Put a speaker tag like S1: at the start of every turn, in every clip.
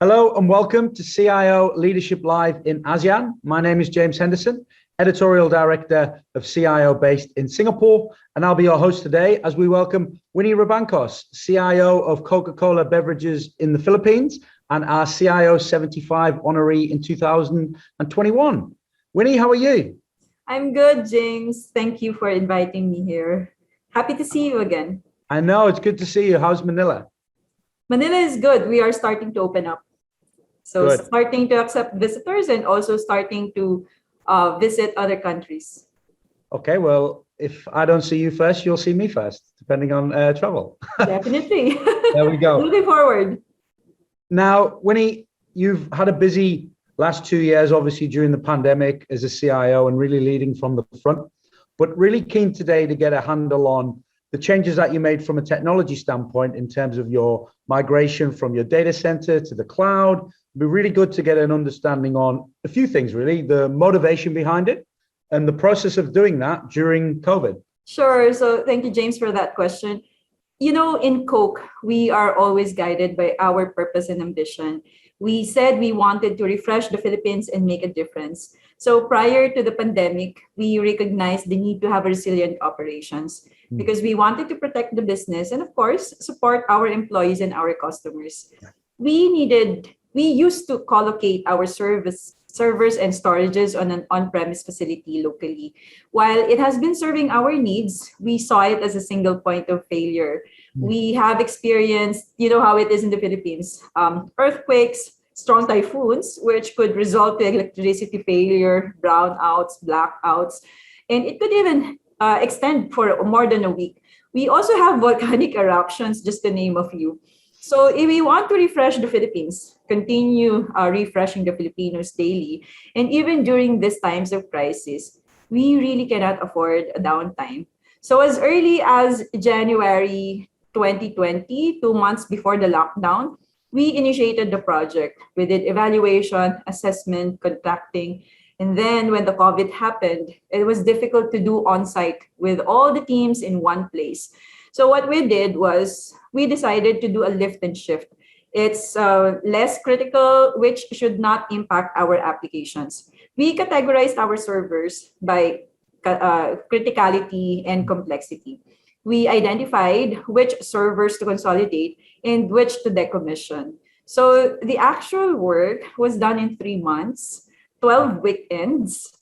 S1: Hello and welcome to CIO Leadership Live in ASEAN. My name is James Henderson, Editorial Director of CIO based in Singapore, and I'll be your host today as we welcome Winnie Rabancos, CIO of Coca-Cola Beverages in the Philippines and our CIO 75 honoree in 2021. Winnie, how are you?
S2: I'm good, James. Thank you for inviting me here. Happy to see you again.
S1: I know, it's good to see you. How's Manila?
S2: Manila is good. We are starting to open up. So
S1: Good.
S2: starting to accept visitors and also starting to visit other countries.
S1: Okay, well, if I don't see you first, you'll see me first, depending on travel.
S2: Definitely.
S1: There we go.
S2: Looking forward.
S1: Now, Winnie, you've had a busy last 2 years, obviously, during the pandemic as a CIO and really leading from the front, but really keen today to get a handle on the changes that you made from a technology standpoint in terms of your migration from your data center to the cloud. It'd be really good to get an understanding on a few things, really, the motivation behind it and the process of doing that during COVID.
S2: Sure. So thank you, James, for that question. You know, in Coke, we are always guided by our purpose and ambition. We said we wanted to refresh the Philippines and make a difference. So prior to the pandemic, we recognized the need to have resilient operations because we wanted to protect the business and, of course, support our employees and our customers. We used to collocate our servers and storages on an on-premise facility locally. While it has been serving our needs, we saw it as a single point of failure. We have experienced, you know how it is in the Philippines, earthquakes, strong typhoons, which could result to electricity failure, brownouts, blackouts, and it could even extend for more than a week. We also have volcanic eruptions, just to name a few. So if we want to refresh the Philippines, continue refreshing the Filipinos daily, and even during these times of crisis, we really cannot afford a downtime. So as early as January 2020, 2 months before the lockdown, we initiated the project. We did evaluation, assessment, contracting, and then when the COVID happened, it was difficult to do on-site with all the teams in one place. So what we did was we decided to do a lift and shift. It's less critical, which should not impact our applications. We categorized our servers by criticality and complexity. We identified which servers to consolidate and which to decommission. So the actual work was done in 3 months, 12 weekends,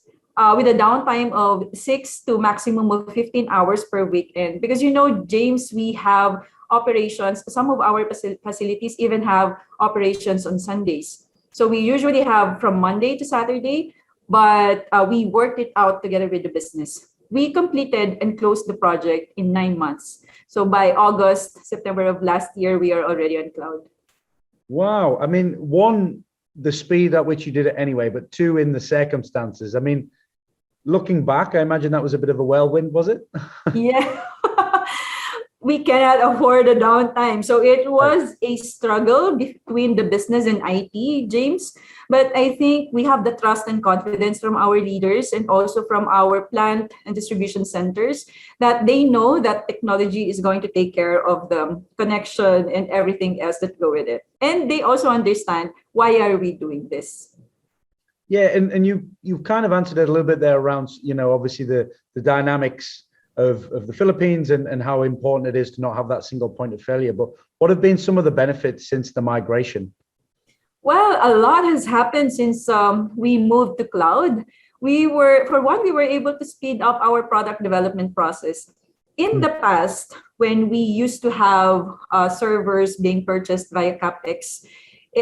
S2: with a downtime of 6 to maximum of 15 hours per weekend. Because you know, James, we have operations, some of our facilities even have operations on Sundays. So we usually have from Monday to Saturday, but we worked it out together with the business. We completed and closed the project in 9 months. So by August, September of last year, we are already on cloud.
S1: Wow. I mean, one, the speed at which you did it anyway, but two, in the circumstances. I mean, looking back, I imagine that was a bit of a whirlwind, was it?
S2: Yeah. We cannot afford a downtime. So it was a struggle between the business and IT, James. But I think we have the trust and confidence from our leaders and also from our plant and distribution centers that they know that technology is going to take care of the connection and everything else that go with it. And they also understand why are we doing this.
S1: Yeah, and you've kind of answered it a little bit there around, you know, obviously the dynamics of the Philippines and how important it is to not have that single point of failure. But what have been some of the benefits since the migration?
S2: Well, a lot has happened since we moved to cloud. We were able to speed up our product development process. In the past, when we used to have servers being purchased via CapEx,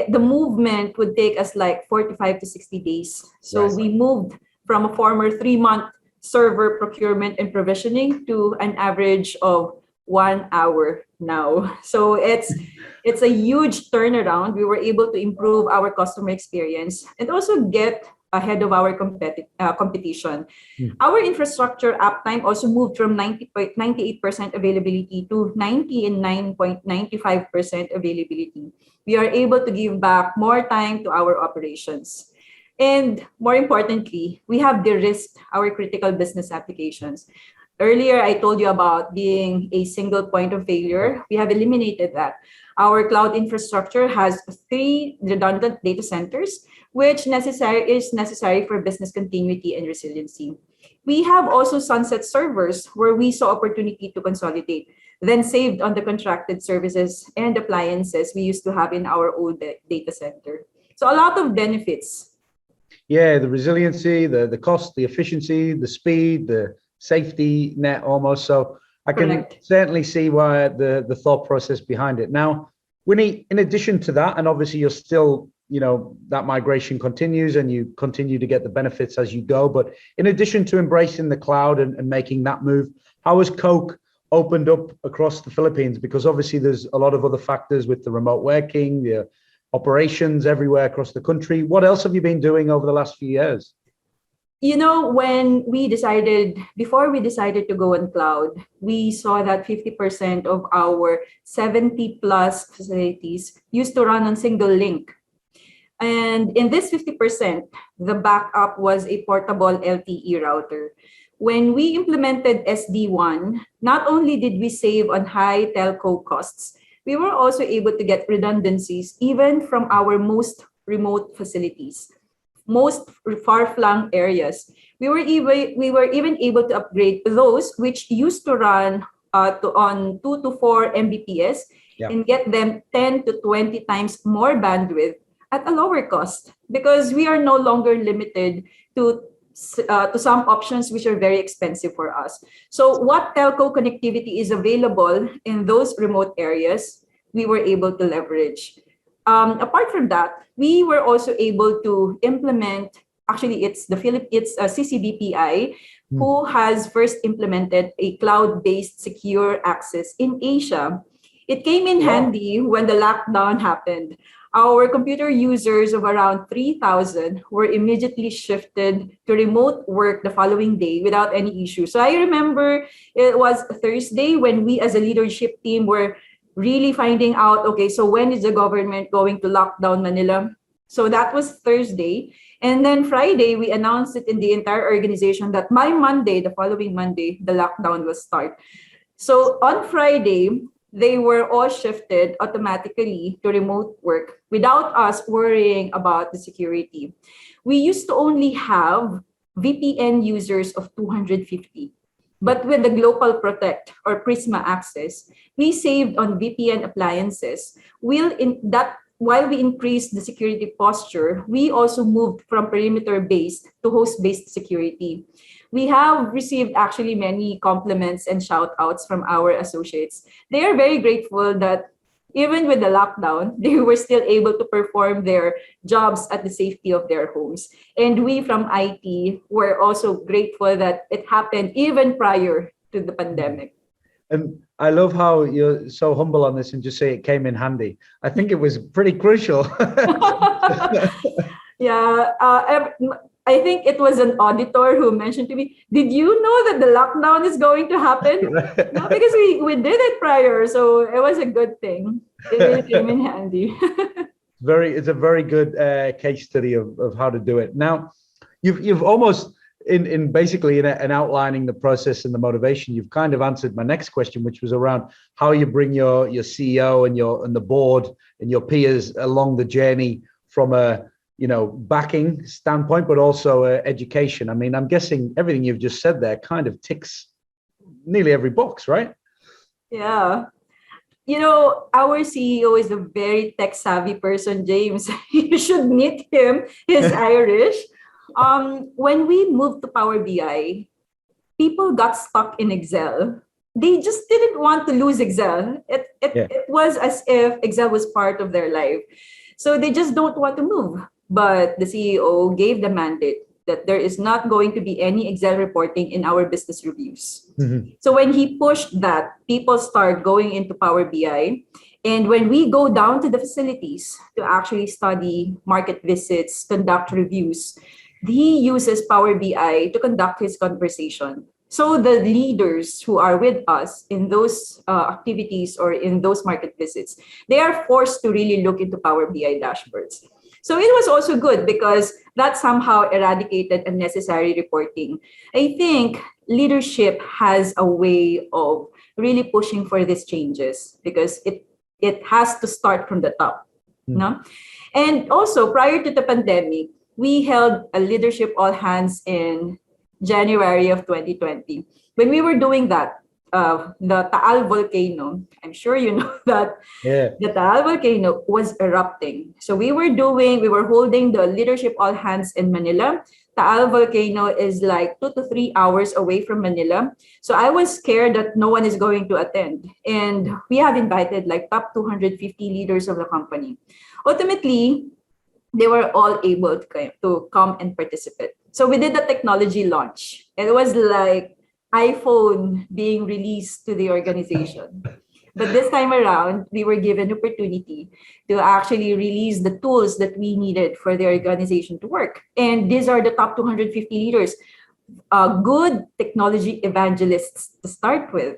S2: the movement would take us like 45 to 60 days. So we moved from a former 3 month server procurement and provisioning to an average of 1 hour now. So it's a huge turnaround. We were able to improve our customer experience and also get ahead of our competition. Our infrastructure uptime also moved from 98% availability to 99.95% availability. We are able to give back more time to our operations. And more importantly, we have de-risked our critical business applications. Earlier, I told you about being a single point of failure. We have eliminated that. Our cloud infrastructure has 3 redundant data centers, which is necessary for business continuity and resiliency. We have also sunset servers where we saw opportunity to consolidate, then saved on the contracted services and appliances we used to have in our old data center. So a lot of benefits.
S1: Yeah, the resiliency, the cost, the efficiency, the speed, the safety net almost. So I can
S2: Correct.
S1: certainly see why the thought process behind it. Now, Winnie, in addition to that, and obviously you're still, that migration continues and you continue to get the benefits as you go. But in addition to embracing the cloud and making that move, how has Coke opened up across the Philippines? Because obviously there's a lot of other factors with the remote working, the operations everywhere across the country. What else have you been doing over the last few years?
S2: Before we decided to go on cloud, we saw that 50% of our 70 plus facilities used to run on single link. And in this 50%, the backup was a portable LTE router. When we implemented SD-WAN, not only did we save on high telco costs, we were also able to get redundancies even from our most remote facilities, most far-flung areas. We were even able to upgrade those which used to run on 2 to 4 Mbps,
S1: Yeah.
S2: and get them 10 to 20 times more bandwidth at a lower cost, because we are no longer limited to some options which are very expensive for us. So what telco connectivity is available in those remote areas, we were able to leverage. Apart from that, we were also able to implement, actually it's CCBPI who has first implemented a cloud-based secure access in Asia. It came in handy when the lockdown happened. Our computer users of around 3,000 were immediately shifted to remote work the following day without any issue. So I remember it was Thursday when we as a leadership team were really finding out, okay, so when is the government going to lock down Manila? So that was Thursday. And then Friday, we announced it in the entire organization that by Monday, the following Monday, the lockdown will start. So on Friday, they were all shifted automatically to remote work without us worrying about the security. We used to only have VPN users of 250. But with the Global Protect or Prisma access, we saved on VPN appliances. While we increased the security posture, we also moved from perimeter-based to host-based security. We have received actually many compliments and shout outs from our associates. They are very grateful that even with the lockdown, they were still able to perform their jobs at the safety of their homes. And we from IT were also grateful that it happened even prior to the pandemic.
S1: And I love how you're so humble on this and just say it came in handy. I think it was pretty crucial.
S2: Yeah, I think it was an auditor who mentioned to me, did you know that the lockdown is going to happen? No, because we did it prior, so it was a good thing. It really came in handy.
S1: It's a very good case study of how to do it. Now, you've almost in basically in outlining the process and the motivation, you've kind of answered my next question, which was around how you bring your CEO and the board and your peers along the journey from a backing standpoint, but also education. I mean, I'm guessing everything you've just said there kind of ticks nearly every box, right?
S2: Yeah. Our CEO is a very tech savvy person, James. You should meet him. He's Irish. When we moved to Power BI, people got stuck in Excel. They just didn't want to lose Excel. It was as if Excel was part of their life. So they just don't want to move. But the CEO gave the mandate that there is not going to be any Excel reporting in our business reviews. Mm-hmm. So when he pushed that, people start going into Power BI. And when we go down to the facilities to actually study market visits, conduct reviews, he uses Power BI to conduct his conversation. So the leaders who are with us in those activities or in those market visits, they are forced to really look into Power BI dashboards. So it was also good because that somehow eradicated unnecessary reporting. I think leadership has a way of really pushing for these changes because it It has to start from the top.
S1: Mm.
S2: No? And also, prior to the pandemic, we held a leadership all hands in January of 2020. When we were doing that, the Taal volcano, I'm sure you know that
S1: Yeah.
S2: the Taal volcano was erupting. So we were holding the leadership all hands in Manila. Taal volcano is like 2 to 3 hours away from Manila. So I was scared that no one is going to attend. And we have invited like top 250 leaders of the company. Ultimately, they were all able to come and participate. So we did the technology launch. It was like iPhone being released to the organization. But this time around, we were given opportunity to actually release the tools that we needed for the organization to work. And these are the top 250 leaders, good technology evangelists to start with.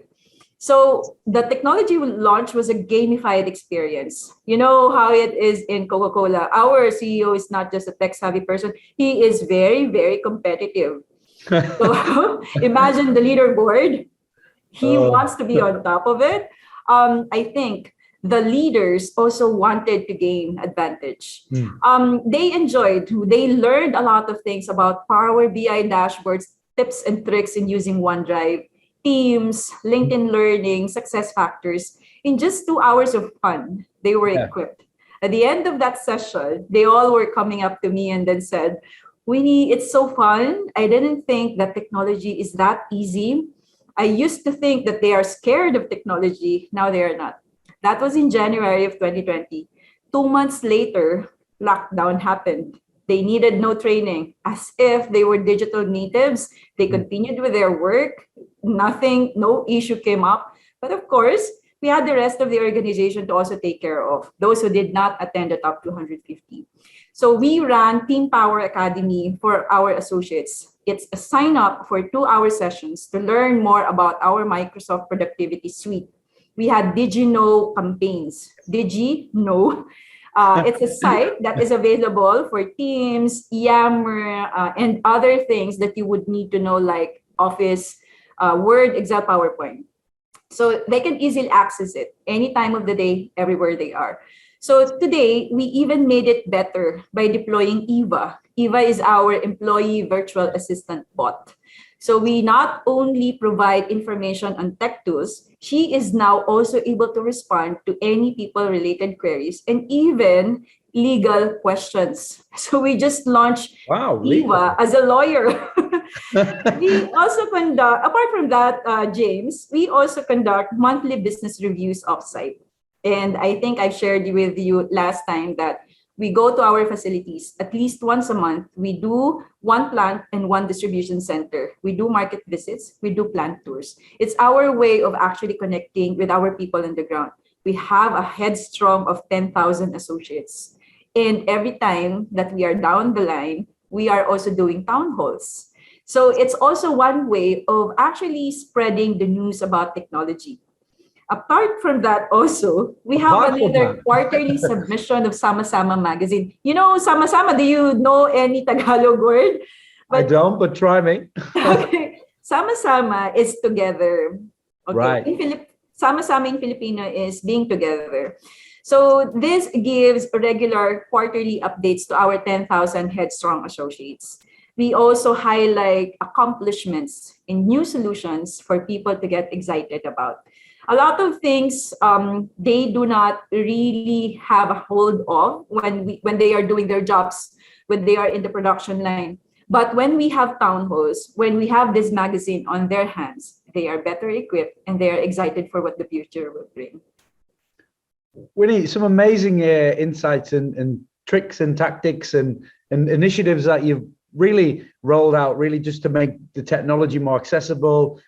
S2: So the technology launch was a gamified experience. You know how it is in Coca-Cola. Our CEO is not just a tech-savvy person. He is very, very competitive. So imagine the leaderboard. He
S1: Oh.
S2: wants to be on top of it. I think the leaders also wanted to gain advantage. They learned a lot of things about Power BI dashboards, tips and tricks in using OneDrive, Teams, LinkedIn Learning, success factors. In just 2 hours of fun, they were
S1: Yeah.
S2: equipped. At the end of that session, they all were coming up to me and then said, Winnie, it's so fun. I didn't think that technology is that easy. I used to think that they are scared of technology. Now they are not. That was in January of 2020. 2 months later, lockdown happened. They needed no training, as if they were digital natives. They continued with their work. Nothing, no issue came up. But of course, we had the rest of the organization to also take care of, those who did not attend the top 250. So we ran Team Power Academy for our associates. It's a sign up for 2 hour sessions to learn more about our Microsoft Productivity Suite. We had Did You Know campaigns. Did you know? It's a site that is available for Teams, Yammer, and other things that you would need to know, like Office, Word, Excel, PowerPoint. So they can easily access it any time of the day, everywhere they are. So today, we even made it better by deploying Eva. Eva is our employee virtual assistant bot. So we not only provide information on tech tools, she is now also able to respond to any people-related queries and even legal questions. So we just launched
S1: Wow.
S2: Eva as a lawyer. We also conduct, apart from that, James, we also conduct monthly business reviews offsite. And I think I shared with you last time that we go to our facilities at least once a month. We do one plant and one distribution center. We do market visits. We do plant tours. It's our way of actually connecting with our people on the ground. We have a headstrong of 10,000 associates. And every time that we are down the line, we are also doing town halls. So it's also one way of actually spreading the news about technology. Apart from that, also, we have
S1: Apart from
S2: another
S1: that.
S2: quarterly submission of Sama Sama magazine. You know, Sama Sama, do you know any Tagalog word?
S1: I don't, but try me.
S2: Okay. Sama Sama is together. Okay.
S1: Right.
S2: Sama Sama in Filipino is being together. So this gives regular quarterly updates to our 10,000 headstrong associates. We also highlight accomplishments in new solutions for people to get excited about. A lot of things they do not really have a hold of when they are doing their jobs, when they are in the production line. But when we have town halls, when we have this magazine on their hands, they are better equipped and they are excited for what the future will bring.
S1: Winnie, some amazing insights and tricks and tactics and initiatives that you've really rolled out, really just to make the technology more accessible,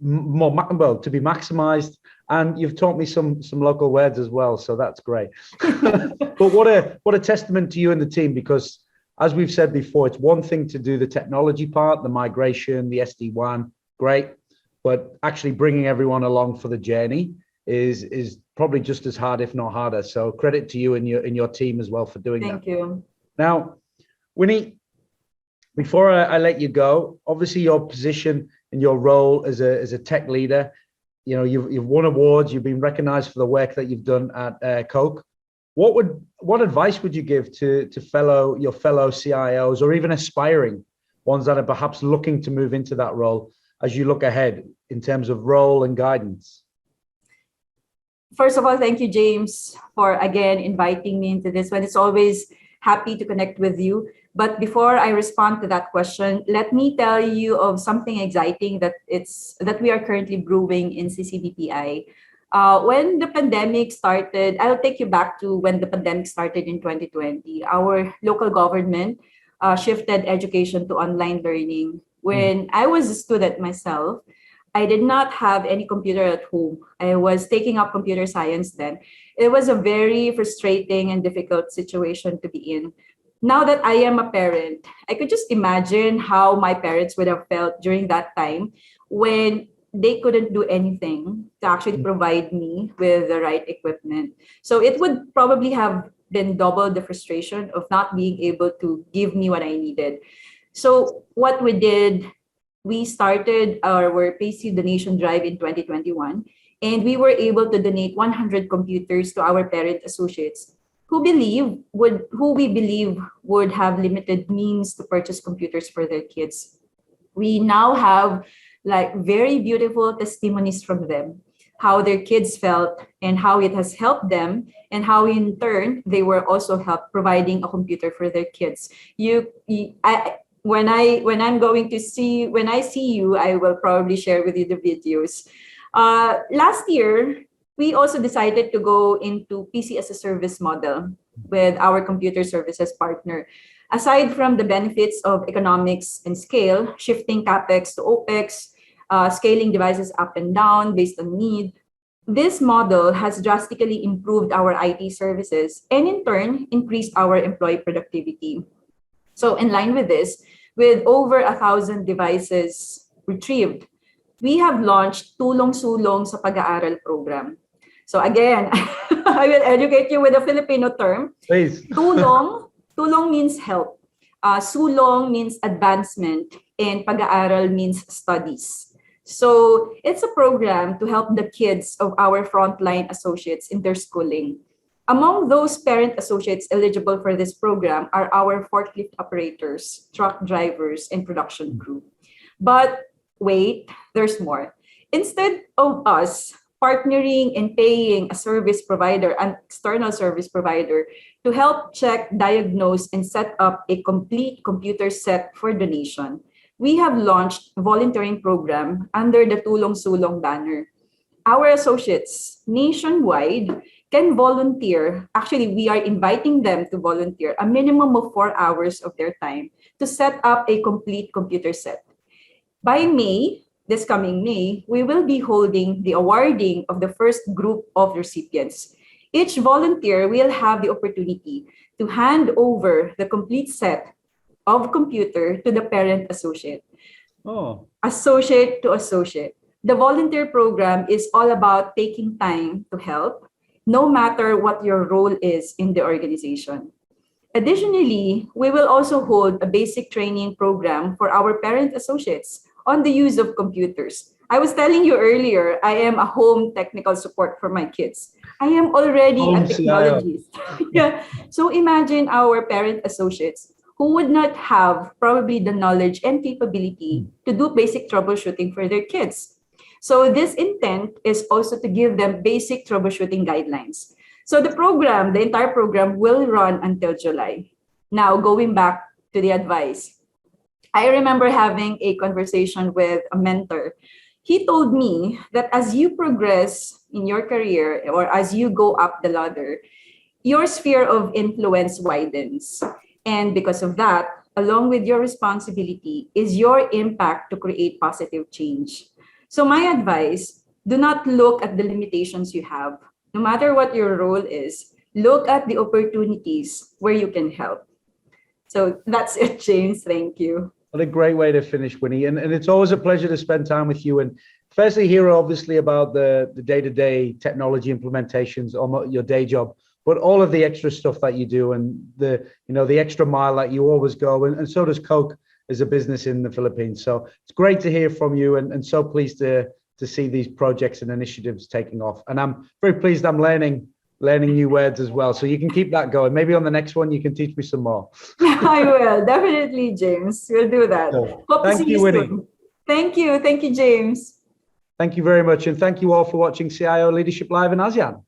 S1: well, to be maximized. And you've taught me some local words as well, so that's great. But what a testament to you and the team, because as we've said before, it's one thing to do the technology part, the migration, the SD-WAN, great, but actually bringing everyone along for the journey is probably just as hard, if not harder. So credit to you and your team as well for doing that.
S2: Thank you.
S1: Now, Winnie, before I let you go, obviously your position and your role as a tech leader you've won awards, you've been recognized for the work that you've done at Coke. What advice would you give to your fellow CIOs, or even aspiring ones that are perhaps looking to move into that role as you look ahead in terms of role and guidance?
S2: First of all, thank you, James, for again inviting me into this one. It's always happy to connect with you. But before I respond to that question, let me tell you of something exciting that we are currently brewing in CCBPI. When the pandemic started, I'll take you back to when the pandemic started in 2020. Our local government shifted education to online learning. When I was a student myself, I did not have any computer at home. I was taking up computer science then. It was a very frustrating and difficult situation to be in. Now that I am a parent, I could just imagine how my parents would have felt during that time when they couldn't do anything to actually provide me with the right equipment. So it would probably have been double the frustration of not being able to give me what I needed. So what we did, we started our PC donation drive in 2021, and we were able to donate 100 computers to our parent associates who we believe would have limited means to purchase computers for their kids. We now have like very beautiful testimonies from them, how their kids felt and how it has helped them, and how in turn they were also helped providing a computer for their kids. When I see you, I will probably share with you the videos. Last year, we also decided to go into PC as a service model with our computer services partner. Aside from the benefits of economics and scale, shifting CapEx to OpEx, scaling devices up and down based on need, this model has drastically improved our IT services and in turn increased our employee productivity. So in line with this, with over 1,000 devices retrieved, we have launched Tulong Sulong sa Pag-aaral program. So again, I will educate you with a Filipino term.
S1: Please.
S2: Tulong means help. Sulong means advancement, and Pag-aaral means studies. So it's a program to help the kids of our frontline associates in their schooling. Among those parent associates eligible for this program are our forklift operators, truck drivers, and production crew. But wait, there's more. Instead of us partnering and paying a service provider, an external service provider, to help check, diagnose, and set up a complete computer set for donation, we have launched a volunteering program under the Tulong Sulong banner. Our associates nationwide can volunteer. Actually, we are inviting them to volunteer a minimum of 4 hours of their time to set up a complete computer set. By May, this coming May, we will be holding the awarding of the first group of recipients. Each volunteer will have the opportunity to hand over the complete set of computer to the parent associate.
S1: Oh.
S2: Associate to associate. The volunteer program is all about taking time to help, no matter what your role is in the organization. Additionally, we will also hold a basic training program for our parent associates on the use of computers. I was telling you earlier, I am a home technical support for my kids. I am already a technologist. Yeah. So imagine our parent associates who would not have probably the knowledge and capability to do basic troubleshooting for their kids. So this intent is also to give them basic troubleshooting guidelines. So the entire program will run until July. Now, going back to the advice, I remember having a conversation with a mentor. He told me that as you progress in your career or as you go up the ladder, your sphere of influence widens. And because of that, along with your responsibility is your impact to create positive change. So my advice, do not look at the limitations you have. No matter what your role is, look at the opportunities where you can help. So that's it, James. Thank you.
S1: What a great way to finish, Winnie. And it's always a pleasure to spend time with you. And firstly, hear obviously about the day-to-day technology implementations on your day job, but all of the extra stuff that you do and the extra mile that you always go. And so does Coke as a business in the Philippines. So it's great to hear from you and so pleased to to see these projects and initiatives taking off. And I'm very pleased I'm learning new words as well. So you can keep that going. Maybe on the next one, you can teach me some more.
S2: I will, definitely, James. We'll do that.
S1: So,
S2: Hope to
S1: thank
S2: see
S1: you,
S2: you
S1: Winnie.
S2: soon. Thank you. Thank you, James.
S1: Thank you very much. And thank you all for watching CIO Leadership Live in ASEAN.